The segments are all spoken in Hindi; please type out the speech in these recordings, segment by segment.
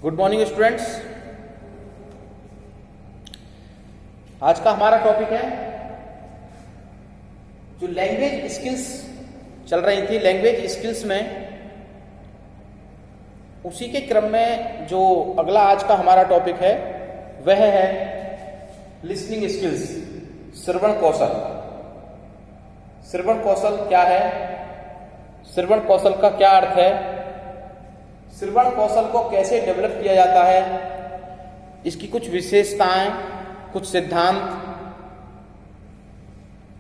Good morning students. आज का हमारा टॉपिक है जो लैंग्वेज स्किल्स चल रही थी। लैंग्वेज स्किल्स में उसी के क्रम में जो अगला आज का हमारा टॉपिक है वह है लिसनिंग स्किल्स, श्रवण कौशल। श्रवण कौशल क्या है? श्रवण कौशल का क्या अर्थ है? श्रवण कौशल को कैसे डेवलप किया जाता है, इसकी कुछ विशेषताएं, कुछ सिद्धांत।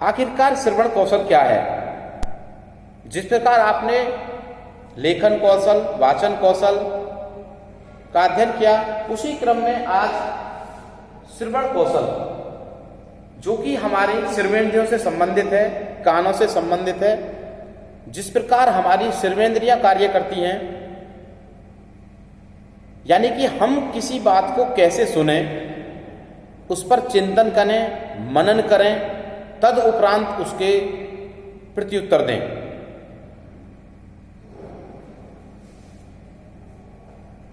आखिरकार श्रवण कौशल क्या है? जिस प्रकार आपने लेखन कौशल, वाचन कौशल का अध्ययन किया, उसी क्रम में आज श्रवण कौशल जो कि हमारे श्रवणेंद्रियों से संबंधित है, कानों से संबंधित है। जिस प्रकार हमारी श्रवणेंद्रियां कार्य करती हैं, यानी कि हम किसी बात को कैसे सुने, उस पर चिंतन करें, मनन करें, तद उपरांत उसके प्रत्युत्तर दें।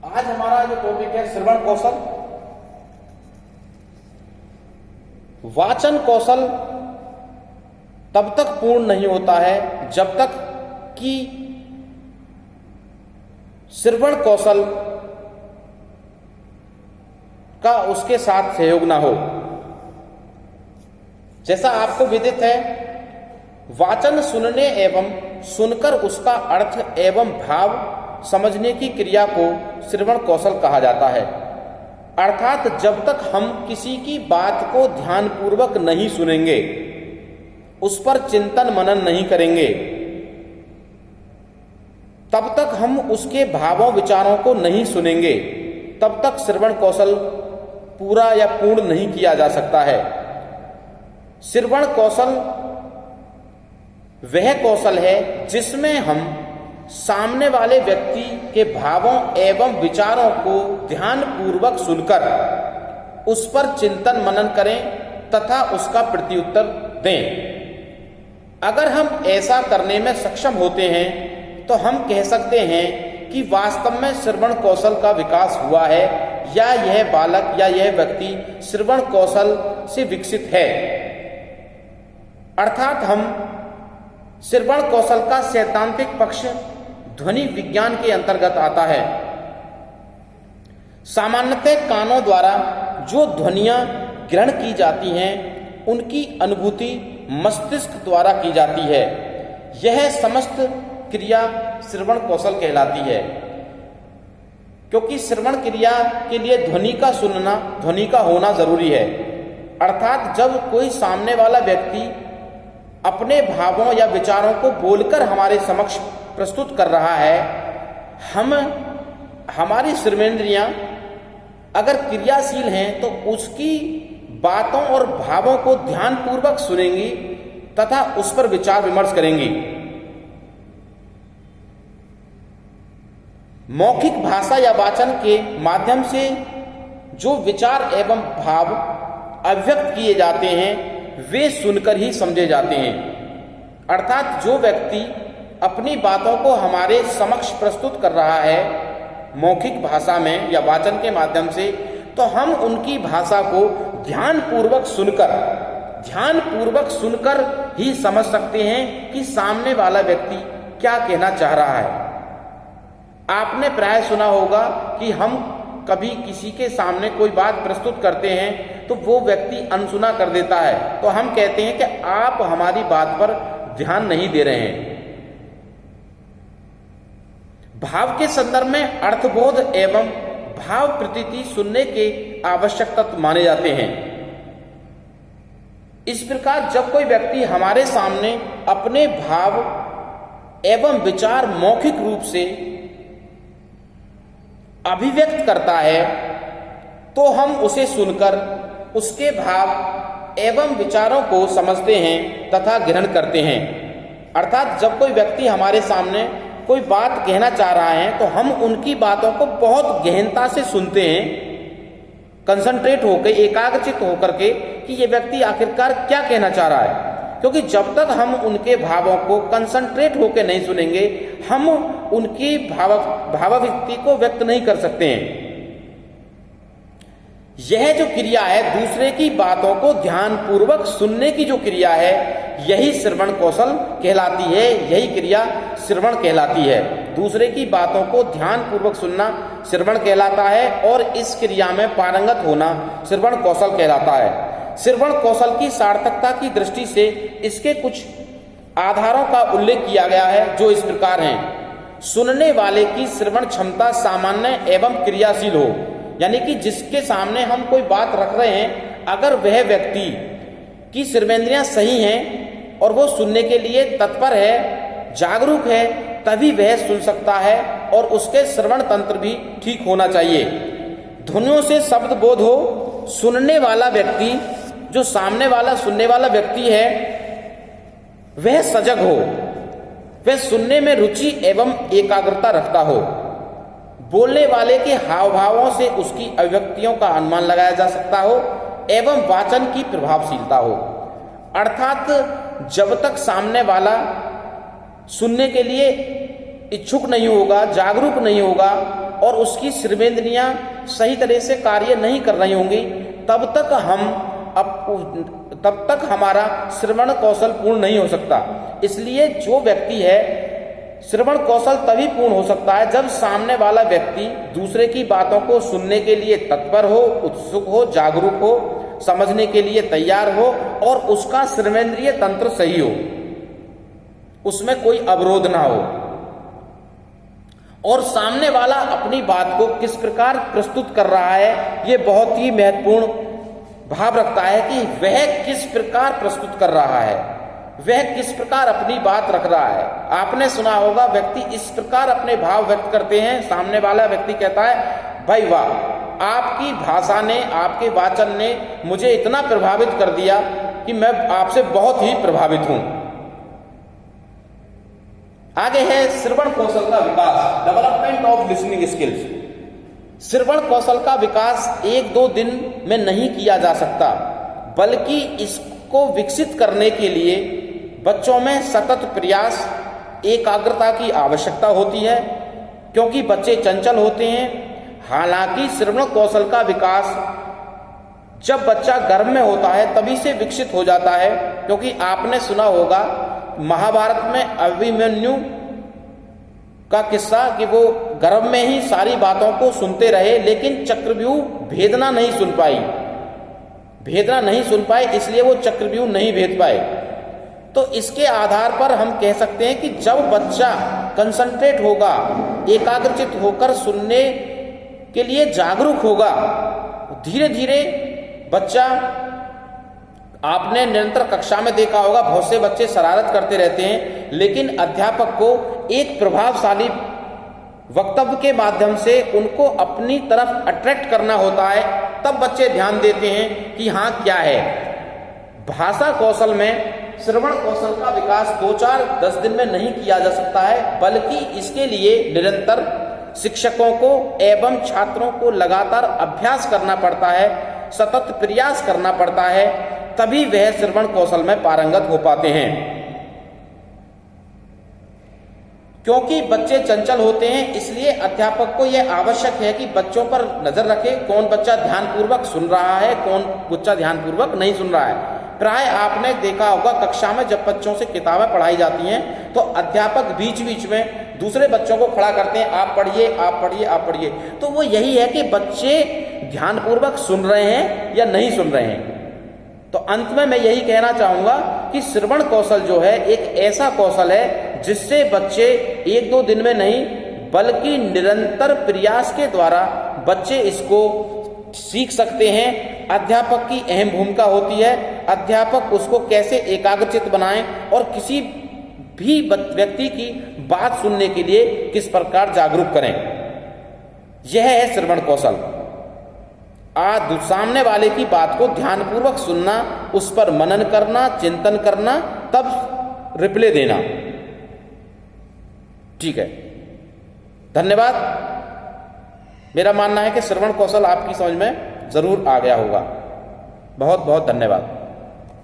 आज हमारा जो टॉपिक है श्रवण कौशल। वाचन कौशल तब तक पूर्ण नहीं होता है जब तक कि श्रवण कौशल का उसके साथ सहयोग ना हो। जैसा आपको विदित है, वाचन सुनने एवं सुनकर उसका अर्थ एवं भाव समझने की क्रिया को श्रवण कौशल कहा जाता है। अर्थात जब तक हम किसी की बात को ध्यानपूर्वक नहीं सुनेंगे, उस पर चिंतन मनन नहीं करेंगे, तब तक हम उसके भावों विचारों को नहीं सुनेंगे, तब तक श्रवण कौशल पूरा या पूर्ण नहीं किया जा सकता है। श्रवण कौशल वह कौशल है जिसमें हम सामने वाले व्यक्ति के भावों एवं विचारों को ध्यानपूर्वक सुनकर उस पर चिंतन मनन करें तथा उसका प्रत्युत्तर दें। अगर हम ऐसा करने में सक्षम होते हैं तो हम कह सकते हैं कि वास्तव में श्रवण कौशल का विकास हुआ है, या यह बालक या यह व्यक्ति श्रवण कौशल से विकसित है। अर्थात हम श्रवण कौशल का सैद्धांतिक पक्ष ध्वनि विज्ञान के अंतर्गत आता है। सामान्यतः कानों द्वारा जो ध्वनियां ग्रहण की जाती हैं, उनकी अनुभूति मस्तिष्क द्वारा की जाती है। यह समस्त क्रिया श्रवण कौशल कहलाती है, क्योंकि श्रवण क्रिया के लिए ध्वनि का सुनना, ध्वनि का होना जरूरी है। अर्थात जब कोई सामने वाला व्यक्ति अपने भावों या विचारों को बोलकर हमारे समक्ष प्रस्तुत कर रहा है, हमारी श्रवणेंद्रियां अगर क्रियाशील हैं तो उसकी बातों और भावों को ध्यानपूर्वक सुनेंगी तथा उस पर विचार विमर्श करेंगी। मौखिक भाषा या वाचन के माध्यम से जो विचार एवं भाव अभिव्यक्त किए जाते हैं, वे सुनकर ही समझे जाते हैं। अर्थात जो व्यक्ति अपनी बातों को हमारे समक्ष प्रस्तुत कर रहा है मौखिक भाषा में या वाचन के माध्यम से, तो हम उनकी भाषा को ध्यानपूर्वक सुनकर ही समझ सकते हैं कि सामने वाला व्यक्ति क्या कहना चाह रहा है। आपने प्राय सुना होगा कि हम कभी किसी के सामने कोई बात प्रस्तुत करते हैं तो वो व्यक्ति अनसुना कर देता है, तो हम कहते हैं कि आप हमारी बात पर ध्यान नहीं दे रहे हैं। भाव के संदर्भ में अर्थबोध एवं भाव प्रतीति सुनने के आवश्यक तत्व माने जाते हैं। इस प्रकार जब कोई व्यक्ति हमारे सामने अपने भाव एवं विचार मौखिक रूप से अभिव्यक्त करता है, तो हम उसे सुनकर उसके भाव एवं विचारों को समझते हैं तथा ग्रहण करते हैं। अर्थात जब कोई व्यक्ति हमारे सामने कोई बात कहना चाह रहा है, तो हम उनकी बातों को बहुत गहनता से सुनते हैं, कंसंट्रेट होकर, एकाग्रचित होकर के कि ये व्यक्ति आखिरकार क्या कहना चाह रहा है। क्योंकि जब तक हम उनके भावों को कंसंट्रेट होकर नहीं सुनेंगे, हम उनकी भावाभिव्यक्ति को व्यक्त नहीं कर सकते हैं। यह जो क्रिया है, दूसरे की बातों को ध्यानपूर्वक सुनने की जो क्रिया है, यही श्रवण कौशल कहलाती है। यही क्रिया श्रवण कहलाती है। दूसरे की बातों को ध्यानपूर्वक सुनना श्रवण कहलाता है और इस क्रिया में पारंगत होना श्रवण कौशल कहलाता है। श्रवण कौशल की सार्थकता की दृष्टि से इसके कुछ आधारों का उल्लेख किया गया है, जो इस प्रकार हैं। सुनने वाले की श्रवण क्षमता सामान्य एवं क्रियाशील हो, यानी कि जिसके सामने हम कोई बात रख रहे हैं, अगर वह व्यक्ति की श्रवणेंद्रियां सही हैं और वो सुनने के लिए तत्पर है, जागरूक है, तभी वह सुन सकता है और उसके श्रवण तंत्र भी ठीक होना चाहिए। ध्वनियों से शब्द बोध हो, सुनने वाला व्यक्ति, जो सामने वाला सुनने वाला व्यक्ति है, वह सजग हो, वह सुनने में रुचि एवं एकाग्रता रखता हो। बोलने वाले के हाव भावों से उसकी अभिव्यक्तियों का अनुमान लगाया जा सकता हो एवं वाचन की प्रभावशीलता हो। अर्थात जब तक सामने वाला सुनने के लिए इच्छुक नहीं होगा, जागरूक नहीं होगा और उसकी श्रवणेंद्रियां सही तरह से कार्य नहीं कर रही होंगी, तब तक हमारा श्रवण कौशल पूर्ण नहीं हो सकता। इसलिए जो व्यक्ति है, श्रवण कौशल तभी पूर्ण हो सकता है जब सामने वाला व्यक्ति दूसरे की बातों को सुनने के लिए तत्पर हो, उत्सुक हो, जागरूक हो, समझने के लिए तैयार हो और उसका श्रवणेंद्रिय तंत्र सही हो, उसमें कोई अवरोध ना हो और सामने वाला अपनी बात को किस प्रकार प्रस्तुत कर रहा है, ये बहुत ही महत्वपूर्ण भाव रखता है कि वह किस प्रकार प्रस्तुत कर रहा है, वह किस प्रकार अपनी बात रख रहा है। आपने सुना होगा, व्यक्ति इस प्रकार अपने भाव व्यक्त करते हैं, सामने वाला व्यक्ति कहता है, भाई वाह, आपकी भाषा ने, आपके वाचन ने मुझे इतना प्रभावित कर दिया कि मैं आपसे बहुत ही प्रभावित हूं। आगे है श्रवण कौशल का विकास, डेवलपमेंट ऑफ लिसनिंग स्किल्स। श्रवण कौशल का विकास 1-2 दिन में नहीं किया जा सकता, बल्कि इसको विकसित करने के लिए बच्चों में सतत प्रयास, एकाग्रता की आवश्यकता होती है, क्योंकि बच्चे चंचल होते हैं। हालांकि श्रवण कौशल का विकास जब बच्चा गर्भ में होता है तभी से विकसित हो जाता है, क्योंकि आपने सुना होगा महाभारत में अभिमन्यु का किस्सा कि वो गर्भ में ही सारी बातों को सुनते रहे, लेकिन चक्रव्यूह भेदना नहीं सुन पाए, इसलिए वो चक्रव्यूह नहीं भेद पाए। तो इसके आधार पर हम कह सकते हैं कि जब बच्चा कंसंट्रेट होगा, एकाग्रचित होकर सुनने के लिए जागरूक होगा, धीरे धीरे बच्चा, आपने निरंतर कक्षा में देखा होगा, बहुत से बच्चे शरारत करते रहते हैं, लेकिन अध्यापक को एक प्रभावशाली वक्तव्य के माध्यम से उनको अपनी तरफ अट्रैक्ट करना होता है, तब बच्चे ध्यान देते हैं कि हाँ क्या है। भाषा कौशल में श्रवण कौशल का विकास 2-4-10 दिन में नहीं किया जा सकता है, बल्कि इसके लिए निरंतर शिक्षकों को एवं छात्रों को लगातार अभ्यास करना पड़ता है, सतत प्रयास करना पड़ता है, तभी वह श्रवण कौशल में पारंगत हो पाते हैं। क्योंकि बच्चे चंचल होते हैं, इसलिए अध्यापक को यह आवश्यक है कि बच्चों पर नजर रखे, कौन बच्चा ध्यानपूर्वक सुन रहा है, कौन बच्चा ध्यानपूर्वक नहीं सुन रहा है। प्राय आपने देखा होगा, कक्षा में जब बच्चों से किताबें पढ़ाई जाती हैं तो अध्यापक बीच बीच में दूसरे बच्चों को खड़ा करते हैं, आप पढ़िए, आप पढ़िए, आप पढ़िए। तो वो यही है कि बच्चे ध्यानपूर्वक सुन रहे हैं या नहीं सुन रहे हैं। तो अंत में मैं यही कहना चाहूंगा कि श्रवण कौशल जो है एक ऐसा कौशल है जिससे बच्चे 1-2 दिन में नहीं, बल्कि निरंतर प्रयास के द्वारा बच्चे इसको सीख सकते हैं। अध्यापक की अहम भूमिका होती है, अध्यापक उसको कैसे एकाग्रचित बनाएं और किसी भी व्यक्ति की बात सुनने के लिए किस प्रकार जागरूक करें, यह है श्रवण कौशल। सामने वाले की बात को ध्यानपूर्वक सुनना, उस पर मनन करना, चिंतन करना, तब रिप्लाई देना। ठीक है, धन्यवाद। मेरा मानना है कि श्रवण कौशल आपकी समझ में जरूर आ गया होगा। बहुत बहुत धन्यवाद।